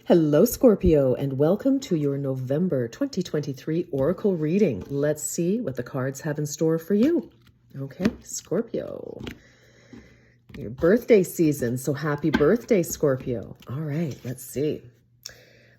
Hello, Scorpio, and welcome to your November 2023 Oracle reading. Let's see what the cards have in store for you. Okay, Scorpio. Your birthday season, so happy birthday, Scorpio. All right, let's see.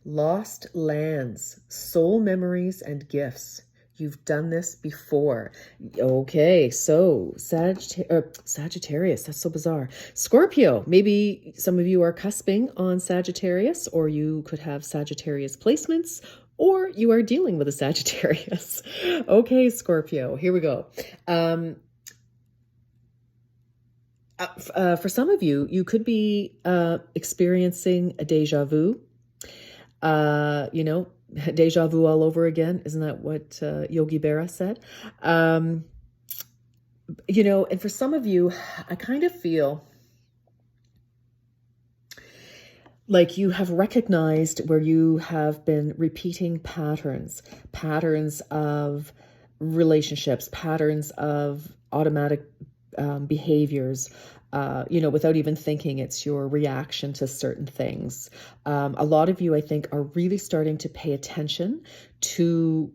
Lost lands, soul memories, and gifts. You've done this before. Okay, so Sagittarius, that's so bizarre. Scorpio, maybe some of you are cusping on Sagittarius, or you could have Sagittarius placements, or you are dealing with a Sagittarius. Okay, Scorpio, here we go. For some of you, you could be experiencing a deja vu. Deja vu all over again. Isn't that what Yogi Berra said? And for some of you, I kind of feel like you have recognized where you have been repeating patterns of relationships, patterns of automatic behaviors, without even thinking. It's your reaction to certain things. A lot of you, I think, are really starting to pay attention to,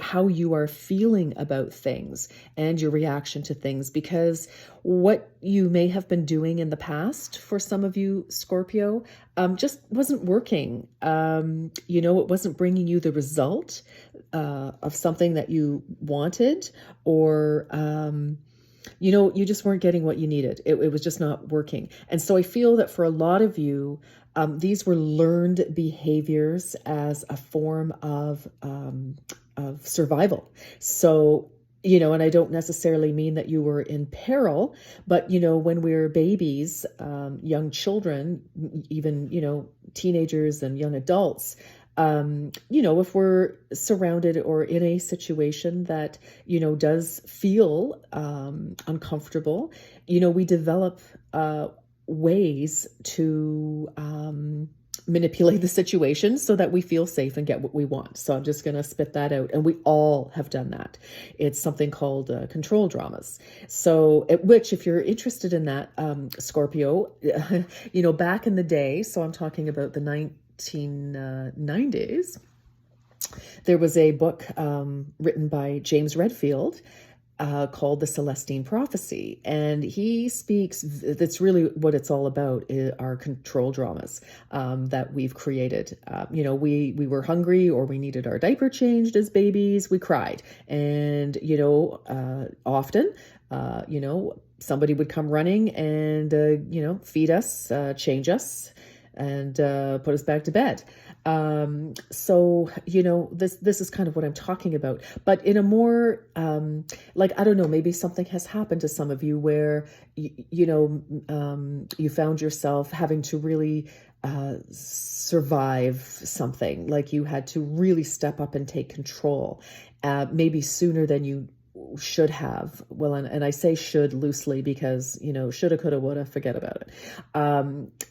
how you are feeling about things and your reaction to things, because what you may have been doing in the past for some of you, Scorpio, just wasn't working. It wasn't bringing you the result of something that you wanted, or you just weren't getting what you needed. It was just not working. And so I feel that for a lot of you, these were learned behaviors as a form of survival. So, and I don't necessarily mean that you were in peril, but, when we're babies, young children, even, teenagers and young adults, if we're surrounded or in a situation that, does feel uncomfortable, we develop ways to manipulate the situation so that we feel safe and get what we want. So I'm just going to spit that out. And we all have done that. It's something called control dramas. So which, if you're interested in that, Scorpio, back in the day, so I'm talking about the 1990s, there was a book written by James Redfield called The Celestine Prophecy. And he speaks, that's really what it's all about, are control dramas that we've created. We were hungry, or we needed our diaper changed as babies, we cried. And, often, somebody would come running and, feed us, change us, and put us back to bed. So, this is kind of what I'm talking about, but in a more, I don't know, maybe something has happened to some of you where, you found yourself having to really survive something, like you had to really step up and take control, maybe sooner than you should have. Well, and I say should loosely because, shoulda, coulda, woulda, forget about it.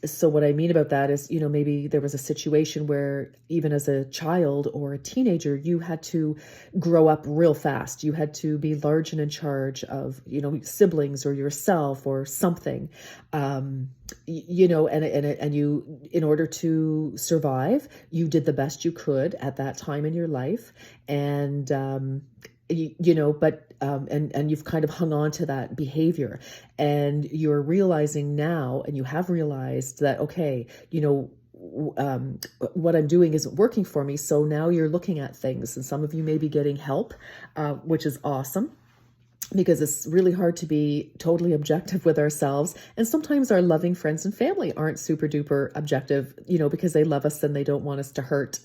So what I mean about that is, maybe there was a situation where even as a child or a teenager, you had to grow up real fast. You had to be large and in charge of, siblings or yourself or something, and you, in order to survive, you did the best you could at that time in your life. And, and you've kind of hung on to that behavior, and you're realizing now, and you have realized that, okay, what I'm doing isn't working for me. So now you're looking at things, and some of you may be getting help, which is awesome, because it's really hard to be totally objective with ourselves. And sometimes our loving friends and family aren't super duper objective, because they love us and they don't want us to hurt.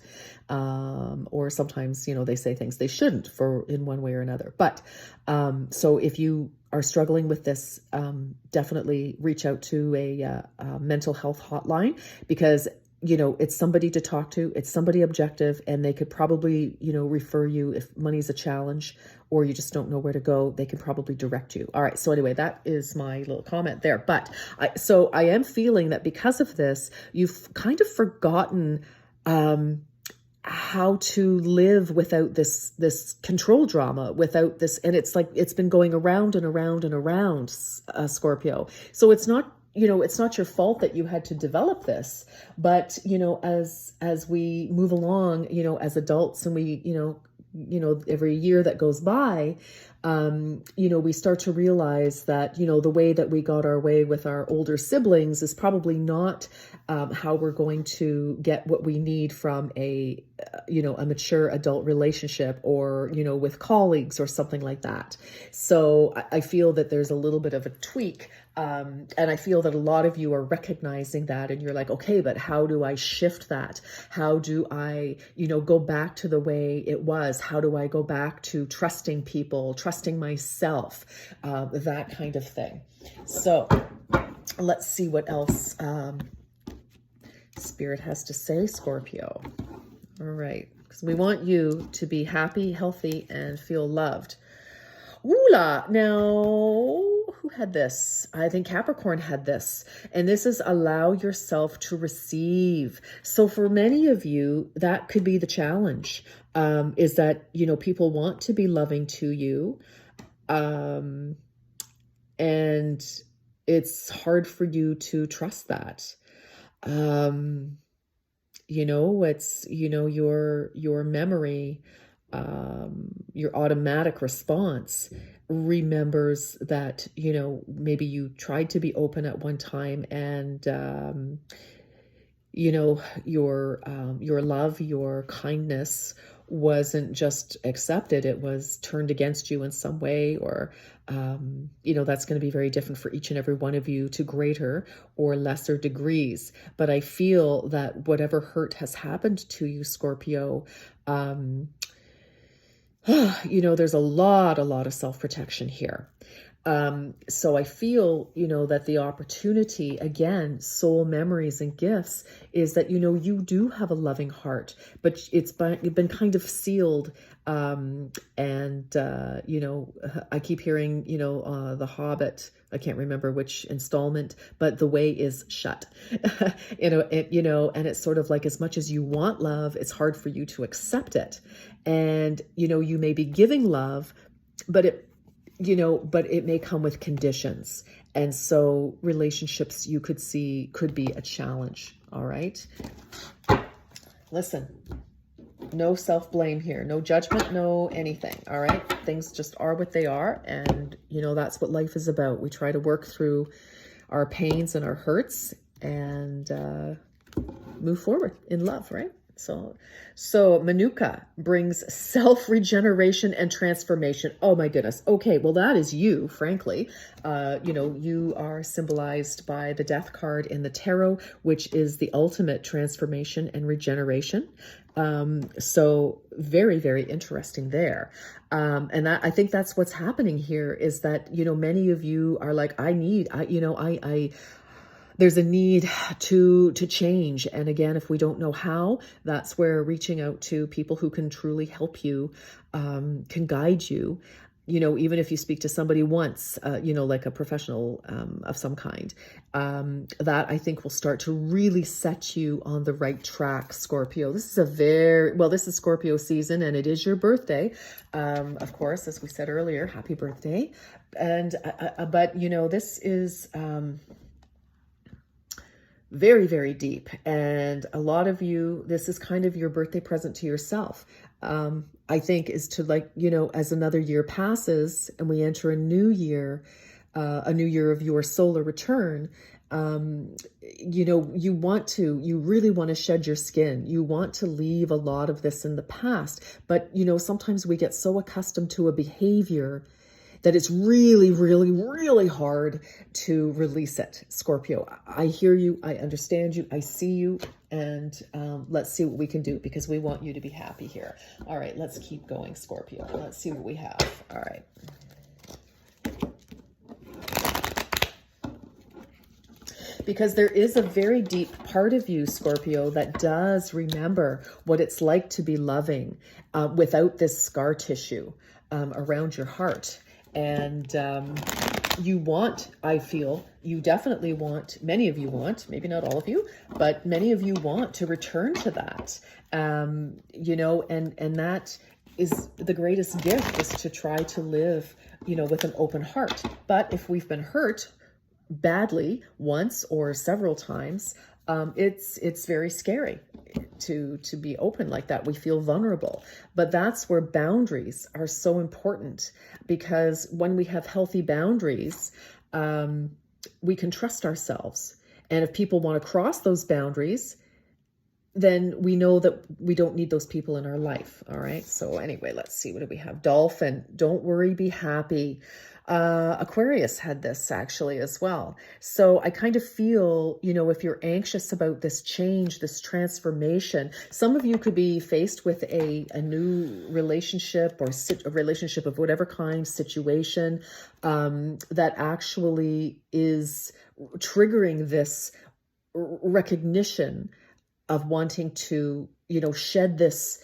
Or sometimes, they say things they shouldn't in one way or another. But, so if you are struggling with this, definitely reach out to a mental health hotline, because it's somebody to talk to. It's somebody objective, and they could probably, refer you if money's a challenge, or you just don't know where to go. They can probably direct you. All right. So anyway, that is my little comment there. But I am feeling that because of this, you've kind of forgotten, how to live without this control drama, without this. And it's like, it's been going around and around and around, Scorpio. So it's not you know, it's not your fault that you had to develop this, but, you know, as we move along, you know, as adults, and we, you know, every year that goes by, you know, we start to realize that, you know, the way that we got our way with our older siblings is probably not how we're going to get what we need from a, you know, a mature adult relationship, or, you know, with colleagues or something like that. So I feel that there's a little bit of a tweak. And I feel that a lot of you are recognizing that, and you're like, okay, but how do I shift that? How do I, you know, go back to the way it was? How do I go back to trusting people, trusting myself, that kind of thing. So let's see what else Spirit has to say, Scorpio. All right, because we want you to be happy, healthy, and feel loved. Woola. Now, who had this? I think Capricorn had this. And this is allow yourself to receive. So for many of you, that could be the challenge, is that, you know, people want to be loving to you. And it's hard for you to trust that. You know, it's, you know, your memory, your automatic response remembers that, you know, maybe you tried to be open at one time, and, you know, your love, your kindness wasn't just accepted, it was turned against you in some way, or, you know, that's going to be very different for each and every one of you, to greater or lesser degrees. But I feel that whatever hurt has happened to you, Scorpio, you know, there's a lot of self-protection here. So I feel, you know, that the opportunity, again, soul memories and gifts, is that, you know, you do have a loving heart, but it's been kind of sealed. And, you know, I keep hearing, you know, The Hobbit, I can't remember which installment, but the way is shut. You know, and it's sort of like, as much as you want love, it's hard for you to accept it. And, you know, you may be giving love, but it may come with conditions. And so relationships, you could see, could be a challenge. All right. Listen, no self-blame here, no judgment, no anything. All right. Things just are what they are. And, you know, that's what life is about. We try to work through our pains and our hurts, and move forward in love, right? So Manuka brings self-regeneration and transformation. Oh my goodness. Okay, well, that is you, frankly. You know, you are symbolized by the Death card in the tarot, which is the ultimate transformation and regeneration. So very, very interesting there. And I think that's what's happening here, is that, you know, many of you are like, there's a need to change. And again, if we don't know how, that's where reaching out to people who can truly help you, can guide you. You know, even if you speak to somebody once, you know, like a professional of some kind, that I think will start to really set you on the right track, Scorpio. This is this is Scorpio season, and it is your birthday. Of course, as we said earlier, happy birthday. And, but, you know, this is, very, very deep. And a lot of you, this is kind of your birthday present to yourself. I think, is to, like, you know, as another year passes and we enter a new year of your solar return, you know, you really want to shed your skin. You want to leave a lot of this in the past. But, you know, sometimes we get so accustomed to a behavior that it's really, really, really hard to release it, Scorpio. I hear you, I understand you, I see you, and let's see what we can do, because we want you to be happy here. All right, let's keep going, Scorpio. Let's see what we have. All right. Because there is a very deep part of you, Scorpio, that does remember what it's like to be loving without this scar tissue around your heart. And you want, I feel, you definitely want, many of you want, maybe not all of you, but many of you want to return to that, you know, and that is the greatest gift, is to try to live, you know, with an open heart. But if we've been hurt, badly once or several times, it's very scary to be open like that. We feel vulnerable, but that's where boundaries are so important, because when we have healthy boundaries, we can trust ourselves. And if people want to cross those boundaries, then we know that we don't need those people in our life. All right. So anyway, let's see. What do we have? Dolphin, don't worry, be happy. Aquarius had this actually as well. So I kind of feel, if you're anxious about this change, this transformation, some of you could be faced with a new relationship or a relationship of whatever kind, situation, that actually is triggering this recognition of wanting to, shed this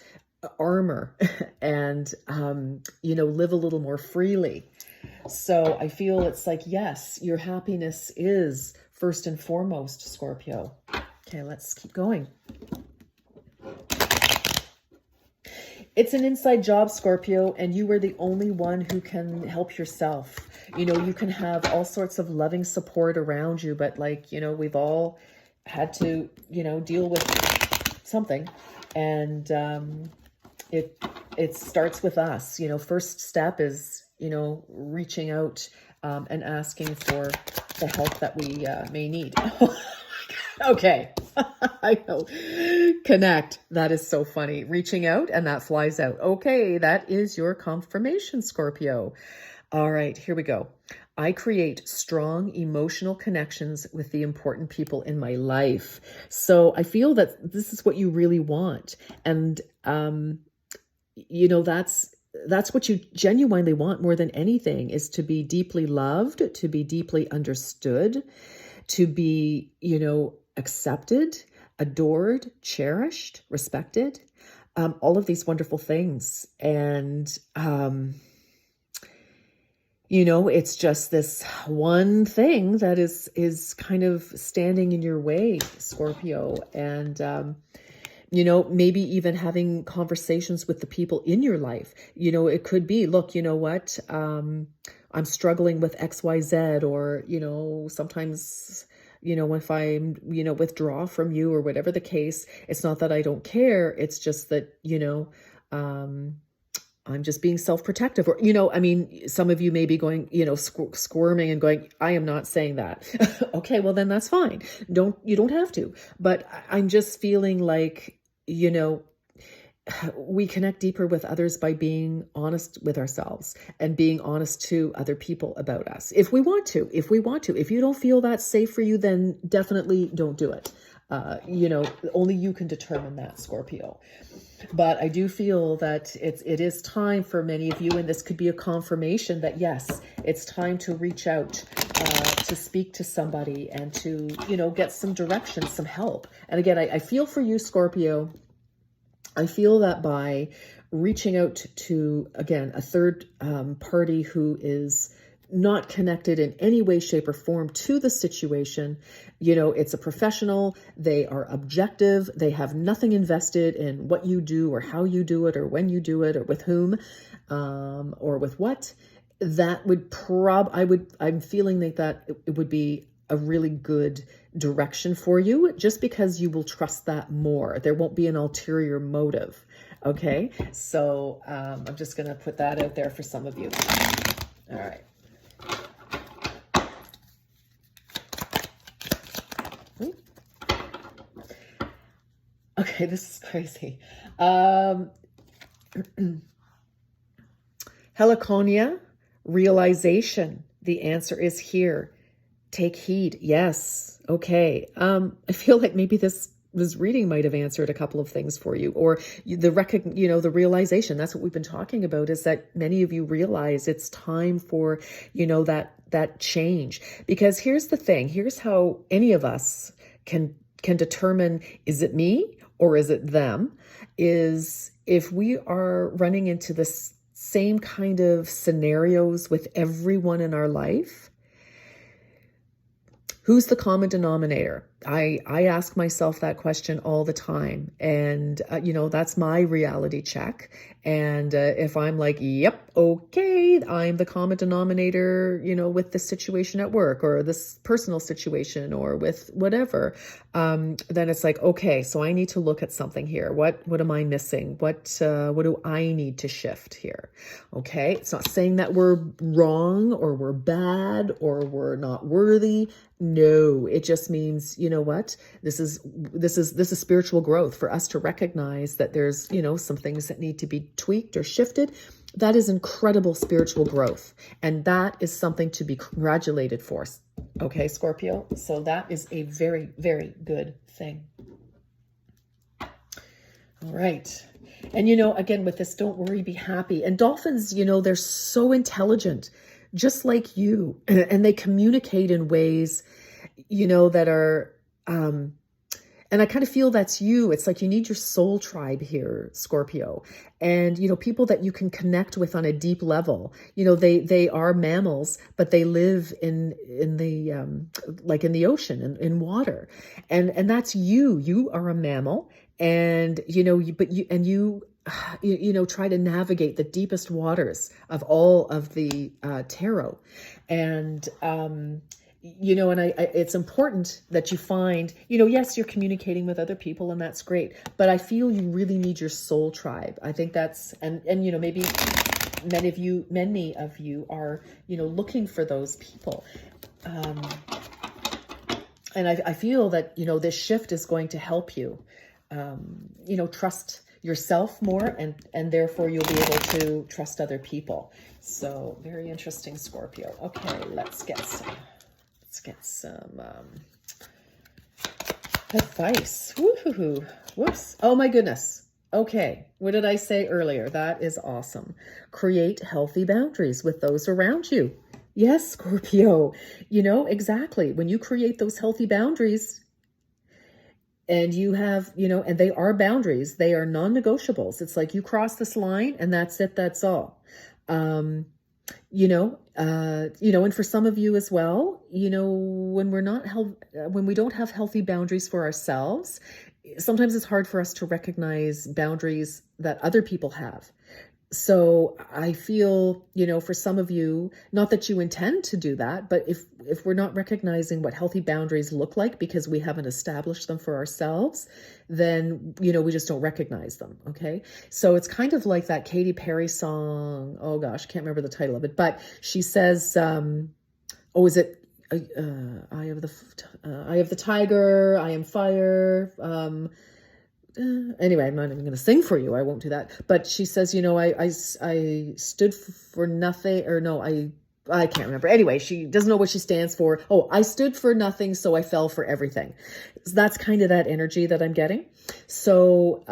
armor and, live a little more freely. So I feel it's like, yes, your happiness is first and foremost, Scorpio. Okay, let's keep going. It's an inside job, Scorpio, and you are the only one who can help yourself. You can have all sorts of loving support around you, but we've all had to, deal with something. And it starts with us. First step is, reaching out and asking for the help that we may need. Okay. I know. Connect. That is so funny. Reaching out and that flies out. Okay, that is your confirmation, Scorpio. All right, here we go. I create strong emotional connections with the important people in my life. So I feel that this is what you really want. And, that's what you genuinely want more than anything, is to be deeply loved, to be deeply understood, to be, accepted, adored, cherished, respected, all of these wonderful things. And, it's just this one thing that is kind of standing in your way, Scorpio. And, maybe even having conversations with the people in your life. It could be, look, you know what? I'm struggling with XYZ, or, sometimes, if I, withdraw from you or whatever the case, it's not that I don't care. It's just that, I'm just being self-protective, or, some of you may be going, squirming and going, I am not saying that. Okay, well then that's fine. You don't have to, but I'm just feeling like, we connect deeper with others by being honest with ourselves and being honest to other people about us. If we want to, if you don't feel that's safe for you, then definitely don't do it. Only you can determine that, Scorpio. But I do feel that it is time for many of you, and this could be a confirmation that yes, it's time to reach out, to speak to somebody and to, get some direction, some help. And again, I feel for you, Scorpio. I feel that by reaching out to, again, a third party who is not connected in any way, shape, or form to the situation. It's a professional. They are objective. They have nothing invested in what you do or how you do it or when you do it or with whom or with what. That would I'm feeling like that it would be a really good direction for you, just because you will trust that more. There won't be an ulterior motive. Okay. So I'm just going to put that out there for some of you. All right. Okay, this is crazy. Heliconia, realization. The answer is here. Take heed. Yes. Okay. I feel like maybe this reading might have answered a couple of things for you, or the realization. That's what we've been talking about, is that many of you realize it's time for, that change. Because here's the thing. Here's how any of us can determine, is it me or is it them? Is if we are running into this same kind of scenarios with everyone in our life, who's the common denominator? I ask myself that question all the time. And, that's my reality check. And if I'm like, yep, okay, I'm the common denominator, with this situation at work or this personal situation or with whatever, then it's like, okay, so I need to look at something here. What am I missing? What do I need to shift here? Okay. It's not saying that we're wrong or we're bad or we're not worthy. No, it just means, you know what? This is spiritual growth for us to recognize that there's, some things that need to be tweaked or shifted. That is incredible spiritual growth. And that is something to be congratulated for. Okay, Scorpio. So that is a very, very good thing. All right. And, again, with this, don't worry, be happy. And dolphins, they're so intelligent, just like you. And they communicate in ways, that are, and I kind of feel that's you. It's like you need your soul tribe here, Scorpio. And, people that you can connect with on a deep level. They are mammals, but they live in the, like in the ocean, in water. And that's you. You are a mammal. And, you try to navigate the deepest waters of all of the tarot. And, it's important that you find, yes, you're communicating with other people and that's great, but I feel you really need your soul tribe. I think that's, and maybe many of you are, looking for those people. And I feel that, this shift is going to help you, trust yourself more and therefore you'll be able to trust other people. So very interesting, Scorpio. Okay, let's get some advice. Woo-hoo-hoo. Whoops. Oh my goodness. Okay. What did I say earlier? That is awesome. Create healthy boundaries with those around you. Yes, Scorpio. Exactly. When you create those healthy boundaries and you have, and they are boundaries, they are non-negotiables. It's like you cross this line and that's it. That's all. And for some of you as well, when when we don't have healthy boundaries for ourselves, sometimes it's hard for us to recognize boundaries that other people have. So I feel, for some of you, not that you intend to do that, but if we're not recognizing what healthy boundaries look like because we haven't established them for ourselves, then, we just don't recognize them. Okay. So it's kind of like that Katy Perry song. Oh gosh, I can't remember the title of it, but she says, is it, Eye of the Tiger, I am fire. Anyway, I'm not even going to sing for you. I won't do that. But she says, I stood for nothing, or no, I can't remember. Anyway, she doesn't know what she stands for. Oh, I stood for nothing, so I fell for everything. So that's kind of that energy that I'm getting. So,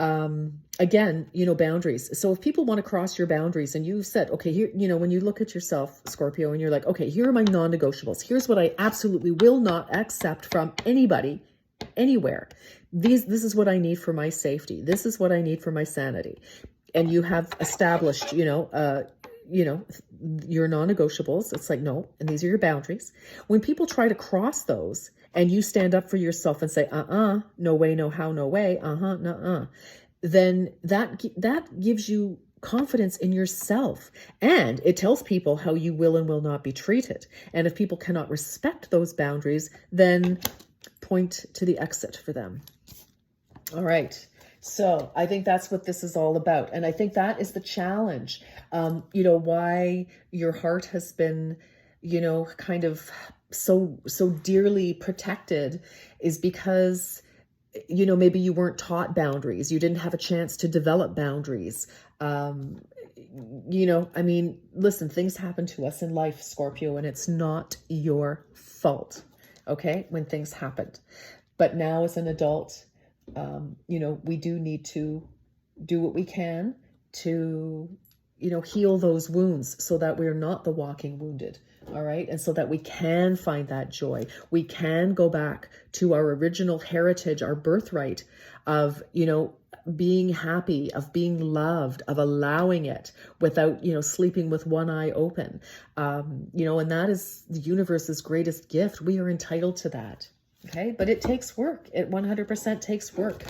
again, boundaries. So if people want to cross your boundaries and you've said, okay, here, when you look at yourself, Scorpio, and you're like, okay, here are my non-negotiables. Here's what I absolutely will not accept from anybody, anywhere. This is what I need for my safety. This is what I need for my sanity. And you have established, your non-negotiables. It's like, no, and these are your boundaries. When people try to cross those and you stand up for yourself and say, no way, no how, no way, nuh-uh, then that gives you confidence in yourself. And it tells people how you will and will not be treated. And if people cannot respect those boundaries, then point to the exit for them. All right. So I think that's what this is all about. And I think that is the challenge. Why your heart has been, kind of so dearly protected is because, maybe you weren't taught boundaries. You didn't have a chance to develop boundaries. Listen, things happen to us in life, Scorpio, and it's not your fault. Okay. When things happened, but now as an adult, we do need to do what we can to, heal those wounds so that we're not the walking wounded. All right. And so that we can find that joy. We can go back to our original heritage, our birthright of, being happy, of being loved, of allowing it without, sleeping with one eye open. And that is the universe's greatest gift. We are entitled to that. Okay, but it takes work. It 100% takes work.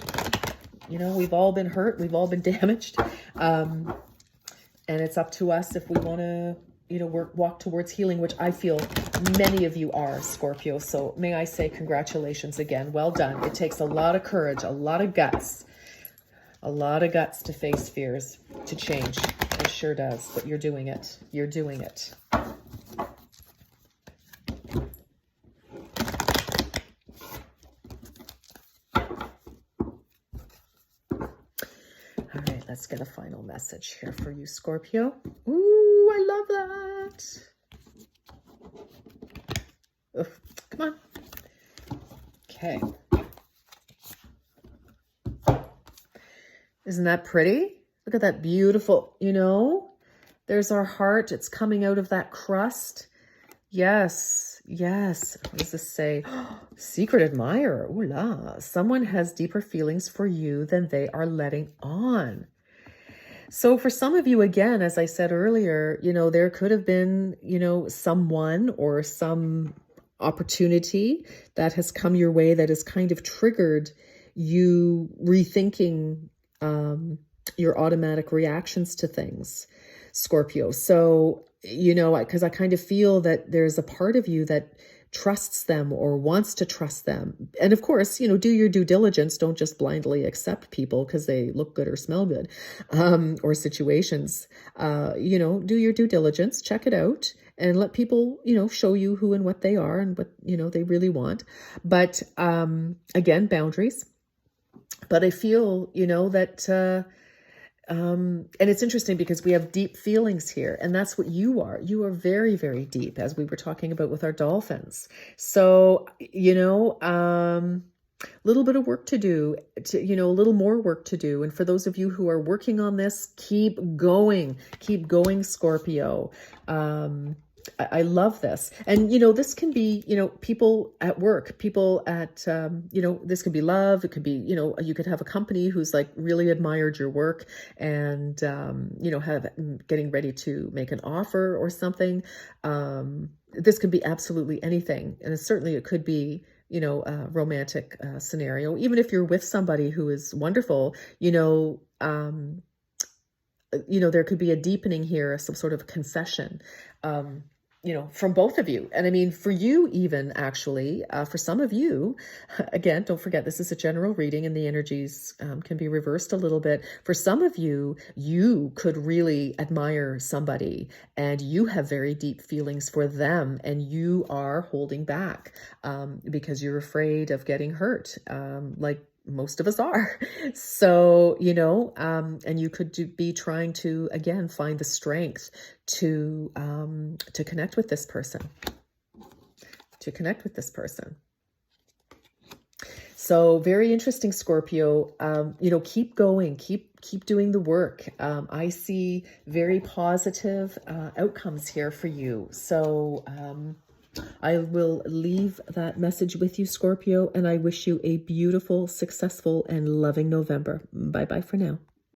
You know, we've all been hurt. We've all been damaged. And it's up to us if we want to, you know, walk towards healing, which I feel many of you are, Scorpio. So may I say congratulations again. Well done. It takes a lot of courage, a lot of guts to face fears, to change. It sure does. But you're doing it. You're doing it. All right, let's get a final message here for you, Scorpio. Ooh, I love that. Ugh, come on. Okay. Isn't that pretty? Look at that beautiful, you know, there's our heart. It's coming out of that crust. Yes, yes. What does this say? Secret admirer. Ooh la. Someone has deeper feelings for you than they are letting on. So for some of you, again, as I said earlier, you know, there could have been, you know, someone or some opportunity that has come your way that has kind of triggered you rethinking your automatic reactions to things, Scorpio. So, you know, because I kind of feel that there's a part of you that trusts them or wants to trust them. And of course, you know, do your due diligence. Don't just blindly accept people because they look good or smell good, or situations. You know, do your due diligence, check it out, and let people, you know, show you who and what they are and what, you know, they really want. But again, boundaries. But I feel, you know, that and it's interesting because we have deep feelings here, and that's what you are. You are very, very deep, as we were talking about with our dolphins. So, you know, little bit of work to do, you know, a little more work to do. And for those of you who are working on this, keep going, Scorpio. I love this. And, you know, this can be, you know, people at work, people at, you know, this could be love. It could be, you know, you could have a company who's like really admired your work and, you know, getting ready to make an offer or something. This could be absolutely anything. And certainly it could be, you know, a romantic scenario. Even if you're with somebody who is wonderful, you know, there could be a deepening here, some sort of confession, you know, from both of you. And I mean, for you even, actually, for some of you, again, don't forget, this is a general reading and the energies can be reversed a little bit. For some of you, you could really admire somebody and you have very deep feelings for them and you are holding back because you're afraid of getting hurt, like most of us are. So, you know, and you could be trying to, again, find the strength to connect with this person, So very interesting, Scorpio. You know, keep going, keep doing the work. I see very positive outcomes here for you. So, I will leave that message with you, Scorpio, and I wish you a beautiful, successful, and loving November. Bye-bye for now.